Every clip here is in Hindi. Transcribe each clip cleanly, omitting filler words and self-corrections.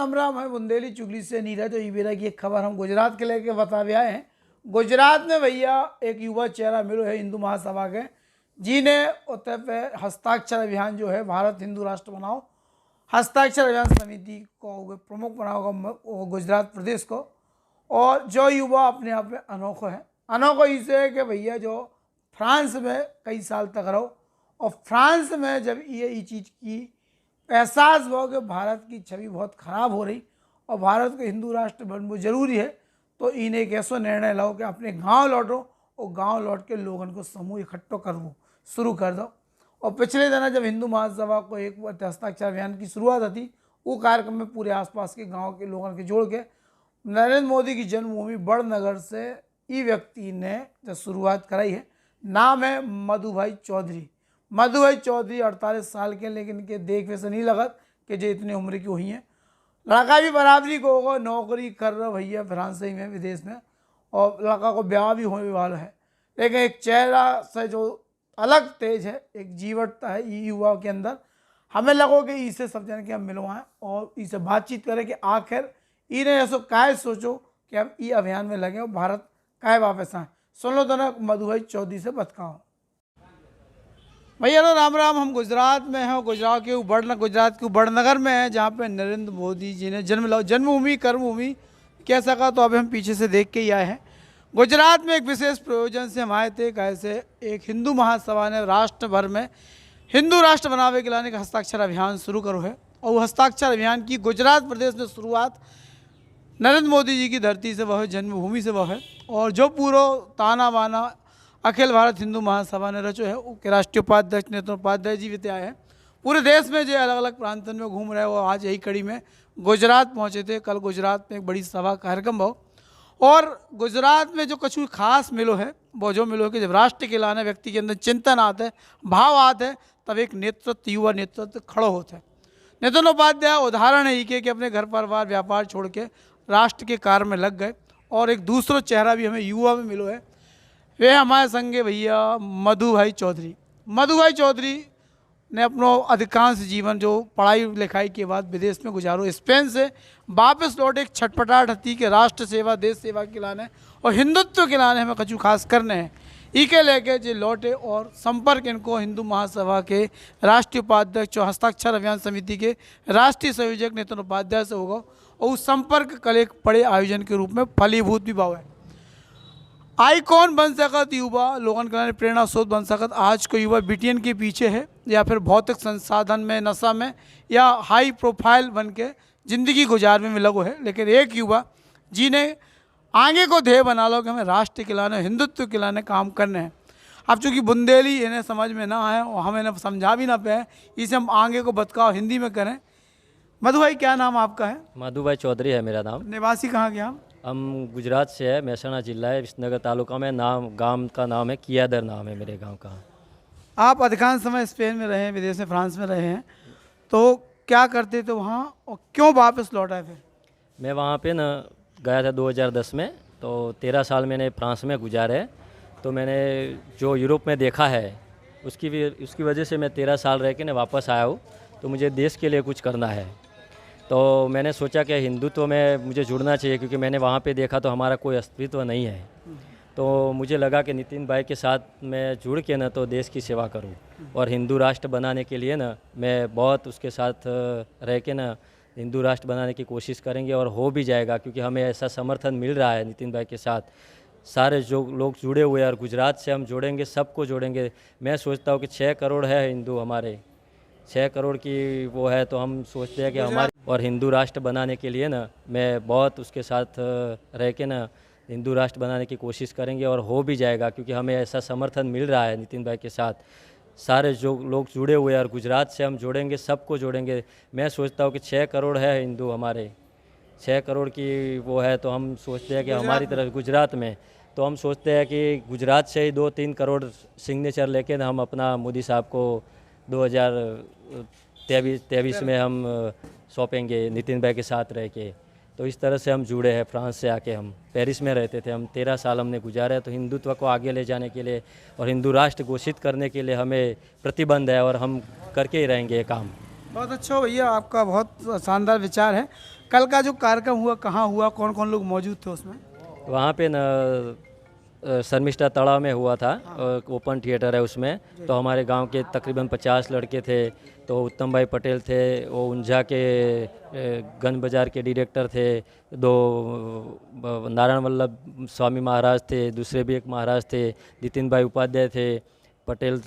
राम राम है बुंदेली चुगली से नीरज और ईबेरा की एक खबर हम गुजरात के लेके बता भी आए हैं। गुजरात में भैया एक युवा चेहरा मिलो है हिंदू महासभा के, जिन्हें उत्तर पे हस्ताक्षर अभियान जो है भारत हिंदू राष्ट्र बनाओ हस्ताक्षर अभियान समिति को प्रमुख बनाओगा गुजरात प्रदेश को। और जो युवा अपने आप में अनोखा है, अनोखा इसे है कि भैया जो फ्रांस में कई साल तक रहो और फ्रांस में जब ये चीज़ की एहसास हुआ कि भारत की छवि बहुत ख़राब हो रही और भारत को हिंदू राष्ट्र बनना जरूरी है, तो इन्हें एक ऐसा निर्णय लाओ कि अपने गांव लौटो और गांव लौट के लोगों को समूह इकट्ठो करवो शुरू कर दो। और पिछले दिन जब हिंदू महासभा को एक हस्ताक्षर अभियान की शुरुआत थी, वो कार्यक्रम में पूरे आसपास के गाँव के लोगों के जोड़ के नरेंद्र मोदी की जन्मभूमि बड़नगर से ये व्यक्ति ने जो शुरुआत कराई है, नाम है मधु भाई चौधरी। मधु भाई चौधरी 48 साल के, लेकिन इनके देखने से नहीं लगा कि जो इतनी उम्र की हुई हैं। लड़का भी बराबरी को होगा, नौकरी कर रहा भैया फ्रांस में विदेश में, और लड़का को ब्याह भी होने वाला है। लेकिन एक चेहरा से जो अलग तेज है, एक जीवटता है ये युवा के अंदर। हमें लगो कि इससे सब जन के हम मिलवाएं और इससे बातचीत करें कि आखिर इन्हें ऐसा काय सोचो कि हम ये अभियान में लगे और भारत काय वापस आए। सुन लो तो ना मधु भाई चौधरी से बतकाओ। भैया राम राम, हम गुजरात में हैं। गुजरात के बड़नगर में है, जहाँ पे नरेंद्र मोदी जी ने जन्मभूमि कर्मभूमि कह सका, तो अभी हम पीछे से देख के ही आए हैं। गुजरात में एक विशेष प्रयोजन से हम आए थे। कैसे एक हिंदू महासभा ने राष्ट्र भर में हिंदू राष्ट्र बनावे के लाने का हस्ताक्षर अभियान शुरू करो है, और वो हस्ताक्षर अभियान की गुजरात प्रदेश में शुरुआत नरेंद्र मोदी जी की धरती से वह है, जन्मभूमि से वह है। और जो पूरा ताना बाना अखिल भारत हिंदू महासभा ने रचो है, उसके राष्ट्रीय उपाध्यक्ष नेता उपाध्याय जी भी आए हैं। पूरे देश में जो अलग अलग प्रांतन में घूम रहे हैं, वो आज यही कड़ी में गुजरात पहुंचे थे। कल गुजरात में एक बड़ी सभा कार्यक्रम हो, और गुजरात में जो कुछ खास मिलो है, वो जो मिलो है कि जब राष्ट्र के लाने व्यक्ति के अंदर चिंतन आते हैं, भाव आते हैं, तब एक नेतृत्व युवा नेतृत्व खड़ो होता है। नितिन उपाध्याय उदाहरण है कि अपने घर परिवार व्यापार छोड़ के राष्ट्र के कार्य में लग गए। और एक दूसरा चेहरा भी हमें युवा में मिलो है, वे हमारे संगे भैया मधु भाई चौधरी। मधु भाई चौधरी ने अपना अधिकांश जीवन जो पढ़ाई लिखाई के बाद विदेश में गुजारो, स्पेन से वापस लौटे। एक छटपटाहट थी कि राष्ट्र सेवा देश सेवा के लाने और हिंदुत्व के लाने हमें कछु खास करने हैं। इके लेके जो लौटे और संपर्क इनको हिंदू महासभा के राष्ट्रीय उपाध्यक्ष और हस्ताक्षर अभियान समिति के राष्ट्रीय संयोजक नितिन उपाध्याय से होगा, और उस संपर्क कल एक बड़े आयोजन के रूप में फलीभूत भी भाव है। आइकॉन बन सकत युवा, लोगों के प्रेरणा स्रोत बन सकत। आज को युवा बीटीएन के पीछे है, या फिर भौतिक संसाधन में, नशा में, या हाई प्रोफाइल बन के ज़िंदगी गुजारने में लगो है। लेकिन एक युवा जिन्हें आगे को ध्येय बना लो कि हमें राष्ट्र के लाने हिंदुत्व के लाने काम करने हैं। अब चूँकि बुंदेली इन्हें समझ में ना आए और हमें समझा भी ना पाए, इसे हम आगे को बतकाव हिंदी में करें। मधु भाई क्या नाम आपका है? मधु भाई चौधरी है मेरा नाम। निवासी कहाँ के हम गुजरात से है, महसाणा जिला है, विसनगर तालुका में। गांव का नाम है कियादर, नाम है मेरे गांव का। आप अधिकांश समय स्पेन में रहे हैं, विदेश में फ्रांस में रहे हैं, तो क्या करते थे वहाँ और क्यों वापस लौट आए फिर? मैं वहाँ पे न गया था 2010 में, तो 13 साल मैंने फ्रांस में गुजारे। तो मैंने जो यूरोप में देखा है उसकी वजह से मैं 13 साल रह के न वापस आया हूँ। तो मुझे देश के लिए कुछ करना है, तो मैंने सोचा कि हिंदुत्व में मुझे जुड़ना चाहिए, क्योंकि मैंने वहाँ पे देखा तो हमारा कोई अस्तित्व नहीं है। तो मुझे लगा कि नितिन भाई के साथ मैं जुड़ के न तो देश की सेवा करूं, और हिंदू राष्ट्र बनाने के लिए न मैं बहुत उसके साथ रह के न हिंदू राष्ट्र बनाने की कोशिश करेंगे, और हो भी जाएगा, क्योंकि हमें ऐसा समर्थन मिल रहा है नितिन भाई के साथ। सारे जो लोग जुड़े हुए हैं, और गुजरात से हम जोड़ेंगे, सबको जोड़ेंगे। मैं सोचता हूँ कि 6 करोड़ है हिंदू, हमारे 6 करोड़ की वो है, तो हम सोचते हैं कि हमारे और हिंदू राष्ट्र बनाने के लिए ना मैं बहुत उसके साथ रह के ना हिंदू राष्ट्र बनाने की कोशिश करेंगे, और हो भी जाएगा, क्योंकि हमें ऐसा समर्थन मिल रहा है नितिन भाई के साथ। सारे जो लोग जुड़े हुए हैं, और गुजरात से हम जोड़ेंगे, सबको जोड़ेंगे। मैं सोचता हूँ कि 6 करोड़ है हिंदू, हमारे 6 करोड़ की वो है, तो हम सोचते हैं कि हमारी तरफ गुजरात में, तो हम सोचते हैं कि गुजरात से ही 2-3 करोड़ सिग्नेचर लेके ना हम अपना मोदी साहब को 2023 में हम सौंपेंगे नितिन भाई के साथ रह के। तो इस तरह से हम जुड़े हैं। फ्रांस से आके हम पेरिस में रहते थे, हम 13 साल हमने गुजारे। तो हिंदुत्व को आगे ले जाने के लिए और हिंदू राष्ट्र घोषित करने के लिए हमें प्रतिबंध है, और हम करके ही रहेंगे ये काम। बहुत अच्छा भैया, आपका बहुत शानदार विचार है। कल का जो कार्यक्रम हुआ कहाँ हुआ, कौन कौन लोग मौजूद थे उसमें? वहाँ पे न शर्मिष्ठा तालाब में हुआ था, ओपन थिएटर है उसमें। तो हमारे गांव के तकरीबन 50 लड़के थे। तो उत्तम भाई पटेल थे, वो उंझा के गन बाजार के डायरेक्टर थे। दो नारायण वल्लभ स्वामी महाराज थे, दूसरे भी एक महाराज थे। नितिन भाई उपाध्याय थे, पटेल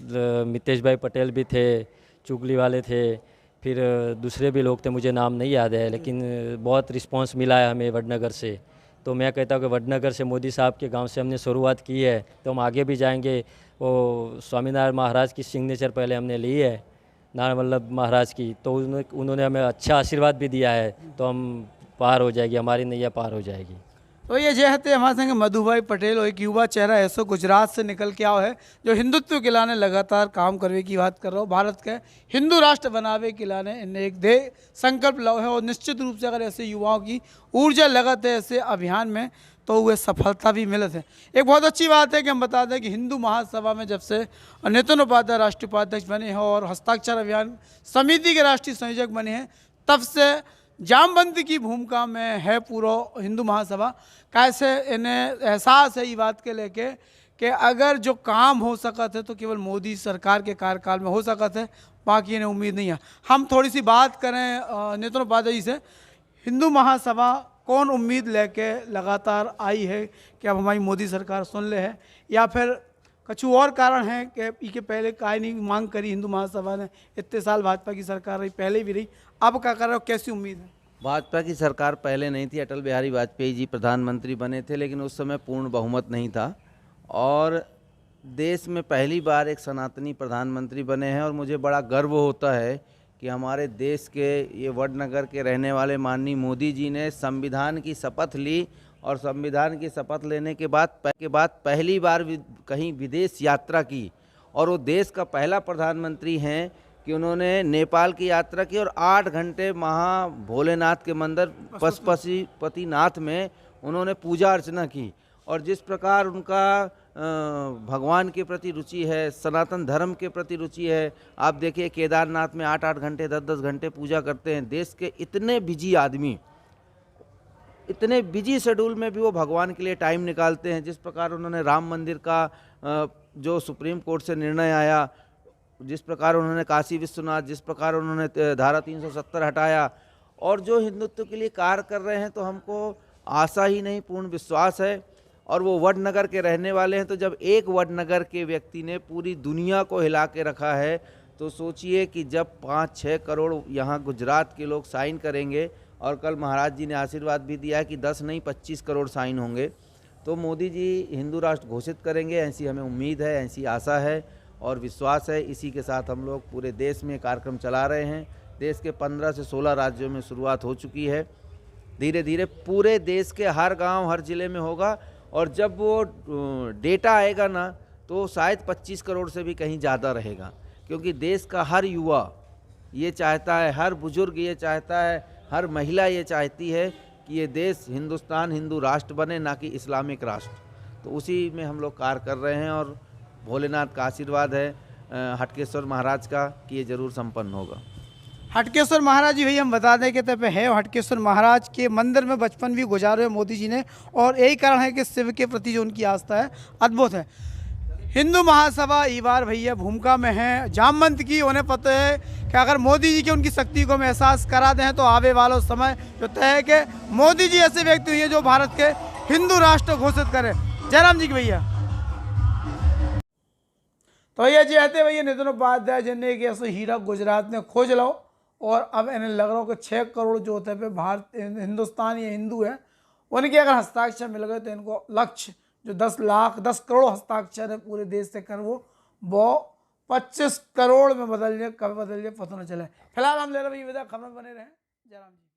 मितेश भाई पटेल भी थे, चुगली वाले थे। फिर दूसरे भी लोग थे, मुझे नाम नहीं याद है, लेकिन बहुत रिस्पांस मिला है हमें वडनगर से। तो मैं कहता हूँ कि वडनगर से मोदी साहब के गांव से हमने शुरुआत की है, तो हम आगे भी जाएंगे। वो स्वामीनारायण महाराज की सिग्नेचर पहले हमने ली है, नारायण वल्लभ महाराज की, तो उन्होंने हमें अच्छा आशीर्वाद भी दिया है। तो हम पार हो जाएगी, हमारी नैया पार हो जाएगी। तो ये जो है हमारे संग मधुभाई पटेल और एक युवा चेहरा ऐसो गुजरात से निकल के आओ है, जो हिंदुत्व के लाने लगातार काम करने की बात कर रहा हो। भारत के हिंदू राष्ट्र बनावे के लाने इन्हें एक दे संकल्प लो है। और निश्चित रूप से अगर ऐसे युवाओं की ऊर्जा लगत है ऐसे अभियान में, तो वह सफलता भी मिलत है। एक बहुत अच्छी बात है कि हम बता दें कि हिंदू महासभा में जब से नितिन उपाध्याय राष्ट्रीय उपाध्यक्ष बने हैं और हस्ताक्षर अभियान समिति के राष्ट्रीय संयोजक बने हैं, तब से जामबंदी की भूमिका में है पूरा हिंदू महासभा। कैसे इन्हें एहसास है ये बात के लेके कि अगर जो काम हो सकता है तो केवल मोदी सरकार के कार्यकाल में हो सकता है, बाकी इन्हें उम्मीद नहीं है। हम थोड़ी सी बात करें नितिन उपाध्याय जी से, हिंदू महासभा कौन उम्मीद लेके लगातार आई है कि अब हमारी मोदी सरकार सुन ले है, या फिर कुछ और कारण है कि इसके पहले काहे नहीं मांग करी हिंदू महासभा ने? इतने साल भाजपा की सरकार रही, पहले भी रही, अब क्या कर रहे हो, कैसी उम्मीद है? भाजपा की सरकार पहले नहीं थी, अटल बिहारी वाजपेयी जी प्रधानमंत्री बने थे, लेकिन उस समय पूर्ण बहुमत नहीं था। और देश में पहली बार एक सनातनी प्रधानमंत्री बने हैं। और मुझे बड़ा गर्व होता है कि हमारे देश के ये वडनगर के रहने वाले माननीय मोदी जी ने संविधान की शपथ ली। और संविधान की शपथ लेने के बाद पहली बार कहीं विदेश यात्रा की। और वो देश का पहला प्रधानमंत्री हैं कि उन्होंने नेपाल की यात्रा की और 8 घंटे महा भोलेनाथ के मंदिर पशुपतिनाथ में उन्होंने पूजा अर्चना की। और जिस प्रकार उनका भगवान के प्रति रुचि है, सनातन धर्म के प्रति रुचि है, आप देखिए केदारनाथ में 8-8 घंटे 10-10 घंटे पूजा करते हैं। देश के इतने बिजी आदमी, इतने बिजी शेड्यूल में भी वो भगवान के लिए टाइम निकालते हैं। जिस प्रकार उन्होंने राम मंदिर का जो सुप्रीम कोर्ट से निर्णय आया, जिस प्रकार उन्होंने काशी विश्वनाथ, जिस प्रकार उन्होंने धारा 370 हटाया, और जो हिंदुत्व के लिए कार्य कर रहे हैं, तो हमको आशा ही नहीं पूर्ण विश्वास है। और वो वडनगर के रहने वाले हैं, तो जब एक वडनगर के व्यक्ति ने पूरी दुनिया को हिला के रखा है, तो सोचिए कि जब 5-6 करोड़ यहाँ गुजरात के लोग साइन करेंगे, और कल महाराज जी ने आशीर्वाद भी दिया है कि 10 नहीं 25 करोड़ साइन होंगे, तो मोदी जी हिंदू राष्ट्र घोषित करेंगे। ऐसी हमें उम्मीद है, ऐसी आशा है और विश्वास है। इसी के साथ हम लोग पूरे देश में कार्यक्रम चला रहे हैं। देश के 15 से 16 राज्यों में शुरुआत हो चुकी है। धीरे धीरे पूरे देश के हर गांव, हर ज़िले में होगा। और जब वो डेटा आएगा ना, तो शायद 25 करोड़ से भी कहीं ज़्यादा रहेगा। क्योंकि देश का हर युवा ये चाहता है, हर बुजुर्ग ये चाहता है, हर महिला ये चाहती है कि ये देश हिंदुस्तान हिंदू राष्ट्र बने, ना कि इस्लामिक राष्ट्र। तो उसी में हम लोग कार्य कर रहे हैं। और भोलेनाथ का आशीर्वाद है, हटकेश्वर महाराज का, कि ये जरूर संपन्न होगा। हटकेश्वर महाराज जी, भैया हम बता दें कि तब है हटकेश्वर महाराज के मंदिर में बचपन भी गुजारे मोदी जी ने, और यही कारण है कि शिव के प्रति जो उनकी आस्था है अद्भुत है। हिंदू महासभा ई बार भैया भूमिका में है जामवंत की। उन्हें पता है कि अगर मोदी जी की उनकी शक्ति को हम एहसास करा दें, तो आवे वाला समय जो तय है कि मोदी जी ऐसे व्यक्ति हुई है जो भारत के हिंदू राष्ट्र घोषित करें। जयराम जी की भैया। तो भैया जी आते भैया नितिन उपाध्याय जिन्हें एक ऐसे हीरा गुजरात में खोज लो, और अब इन्हें लग रहा हो कि 6 करोड़ जो होते हैं भारत हिंदुस्तान या हिंदू है, उनके अगर हस्ताक्षर मिल गए तो इनको लक्ष्य जो 10 करोड़ हस्ताक्षर है पूरे देश से कर वो 25 करोड़ में बदल जाए, कब बदल जाए पता न चले। फिलहाल हम ले रहे भैया, खबर बने रहे। जयराम जी।